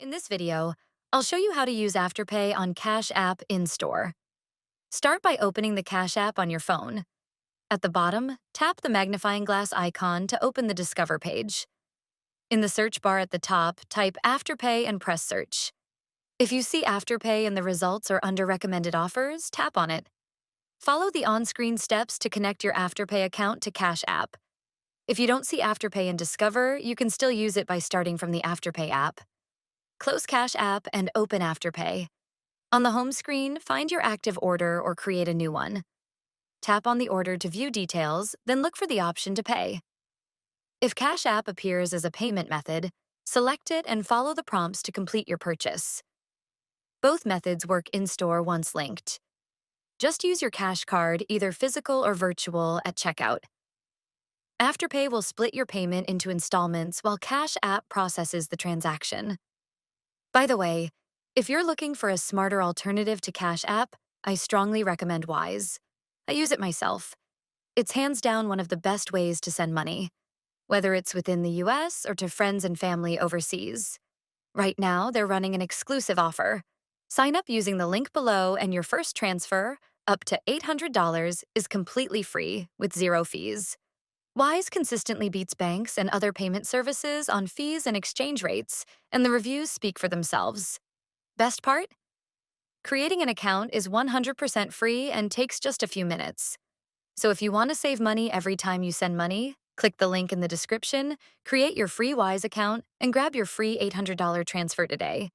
In this video, I'll show you how to use Afterpay on Cash App in-store. Start by opening the Cash App on your phone. At the bottom, tap the magnifying glass icon to open the Discover page. In the search bar at the top, type Afterpay and press Search. If you see Afterpay and the results are under recommended offers, tap on it. Follow the on-screen steps to connect your Afterpay account to Cash App. If you don't see Afterpay in Discover, you can still use it by starting from the Afterpay app. Close Cash App and open Afterpay. On the home screen, find your active order or create a new one. Tap on the order to view details, then look for the option to pay. If Cash App appears as a payment method, select it and follow the prompts to complete your purchase. Both methods work in-store once linked. Just use your Cash Card, either physical or virtual, at checkout. Afterpay will split your payment into installments while Cash App processes the transaction. By the way, if you're looking for a smarter alternative to Cash App, I strongly recommend Wise. I use it myself. It's hands down one of the best ways to send money, whether it's within the US or to friends and family overseas. Right now, they're running an exclusive offer. Sign up using the link below and your first transfer, up to $800, is completely free with zero fees. Wise consistently beats banks and other payment services on fees and exchange rates, and the reviews speak for themselves. Best part? Creating an account is 100% free and takes just a few minutes. So if you want to save money every time you send money, click the link in the description, create your free Wise account, and grab your free $800 transfer today.